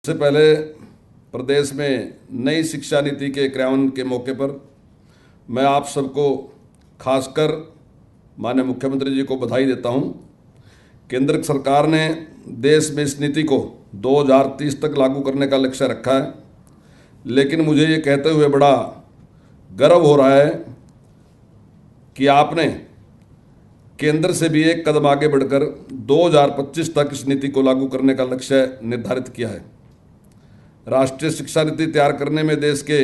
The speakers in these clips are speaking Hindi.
सबसे पहले प्रदेश में नई शिक्षा नीति के क्रियान्वयन के मौके पर मैं आप सबको, खासकर माननीय मुख्यमंत्री जी को बधाई देता हूं। केंद्र सरकार ने देश में इस नीति को 2030 तक लागू करने का लक्ष्य रखा है, लेकिन मुझे ये कहते हुए बड़ा गर्व हो रहा है कि आपने केंद्र से भी एक कदम आगे बढ़कर 2025 तक इस नीति को लागू करने का लक्ष्य निर्धारित किया है। राष्ट्रीय शिक्षा नीति तैयार करने में देश के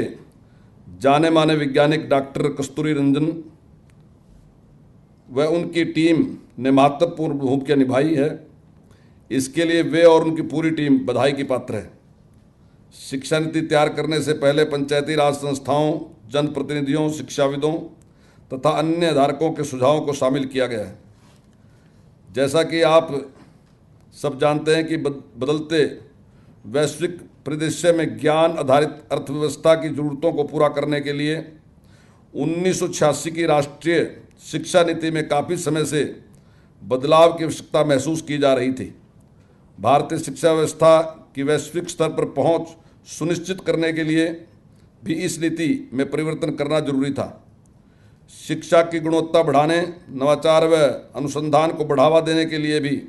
जाने माने वैज्ञानिक डॉक्टर कस्तूरी रंजन व उनकी टीम ने महत्वपूर्ण भूमिका निभाई है। इसके लिए वे और उनकी पूरी टीम बधाई की पात्र है। शिक्षा नीति तैयार करने से पहले पंचायती राज संस्थाओं, जनप्रतिनिधियों, शिक्षाविदों तथा अन्य धारकों के सुझावों को शामिल किया गया है। जैसा कि आप सब जानते हैं कि बदलते वैश्विक परिदृश्य में ज्ञान आधारित अर्थव्यवस्था की जरूरतों को पूरा करने के लिए 1986 की राष्ट्रीय शिक्षा नीति में काफ़ी समय से बदलाव की आवश्यकता महसूस की जा रही थी। भारतीय शिक्षा व्यवस्था की वैश्विक स्तर पर पहुंच सुनिश्चित करने के लिए भी इस नीति में परिवर्तन करना जरूरी था। शिक्षा की गुणवत्ता बढ़ाने, नवाचार व अनुसंधान को बढ़ावा देने के लिए भी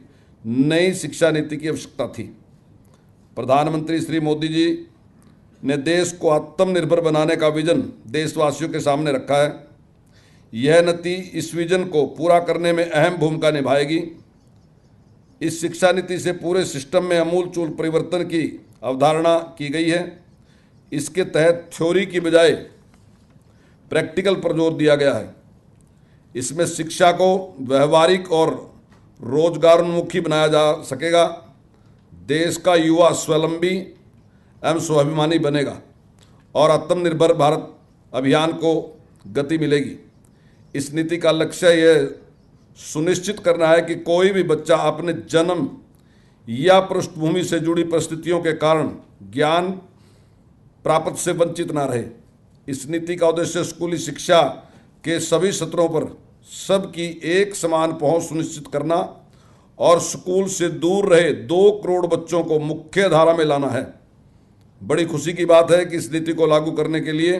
नई शिक्षा नीति की आवश्यकता थी। प्रधानमंत्री श्री मोदी जी ने देश को आत्मनिर्भर बनाने का विजन देशवासियों के सामने रखा है। यह नीति इस विजन को पूरा करने में अहम भूमिका निभाएगी। इस शिक्षा नीति से पूरे सिस्टम में आमूल-चूल परिवर्तन की अवधारणा की गई है। इसके तहत थ्योरी की बजाय प्रैक्टिकल पर जोर दिया गया है। इसमें शिक्षा को व्यवहारिक और रोजगारोन्मुखी बनाया जा सकेगा। देश का युवा स्वावलंबी एवं स्वाभिमानी बनेगा और आत्मनिर्भर भारत अभियान को गति मिलेगी। इस नीति का लक्ष्य यह सुनिश्चित करना है कि कोई भी बच्चा अपने जन्म या पृष्ठभूमि से जुड़ी परिस्थितियों के कारण ज्ञान प्राप्त से वंचित ना रहे। इस नीति का उद्देश्य स्कूली शिक्षा के सभी स्तरों पर सबकी एक समान पहुंच सुनिश्चित करना और स्कूल से दूर रहे 2 करोड़ बच्चों को मुख्य धारा में लाना है। बड़ी खुशी की बात है कि इस नीति को लागू करने के लिए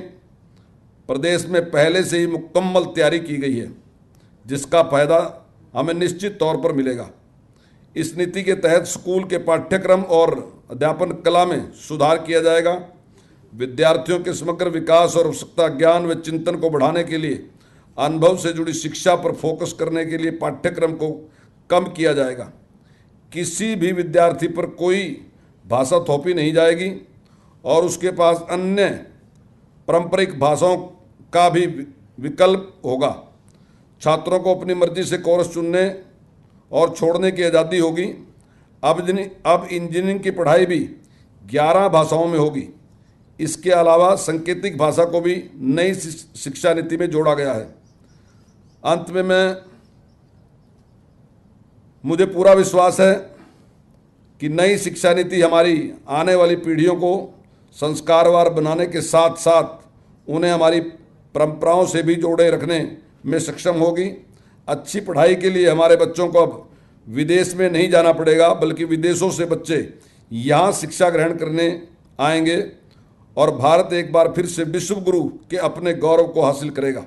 प्रदेश में पहले से ही मुकम्मल तैयारी की गई है, जिसका फायदा हमें निश्चित तौर पर मिलेगा। इस नीति के तहत स्कूल के पाठ्यक्रम और अध्यापन कला में सुधार किया जाएगा। विद्यार्थियों के समग्र विकास और आवश्यकता ज्ञान व चिंतन को बढ़ाने के लिए अनुभव से जुड़ी शिक्षा पर फोकस करने के लिए पाठ्यक्रम को कम किया जाएगा। किसी भी विद्यार्थी पर कोई भाषा थोपी नहीं जाएगी और उसके पास अन्य पारंपरिक भाषाओं का भी विकल्प होगा। छात्रों को अपनी मर्जी से कोर्स चुनने और छोड़ने की आज़ादी होगी। अब इंजीनियरिंग की पढ़ाई भी 11 भाषाओं में होगी। इसके अलावा सांकेतिक भाषा को भी नई शिक्षा नीति में जोड़ा गया है। अंत में मुझे पूरा विश्वास है कि नई शिक्षा नीति हमारी आने वाली पीढ़ियों को संस्कारवान बनाने के साथ साथ उन्हें हमारी परंपराओं से भी जोड़े रखने में सक्षम होगी। अच्छी पढ़ाई के लिए हमारे बच्चों को अब विदेश में नहीं जाना पड़ेगा, बल्कि विदेशों से बच्चे यहाँ शिक्षा ग्रहण करने आएंगे और भारत एक बार फिर से विश्व गुरु के अपने गौरव को हासिल करेगा।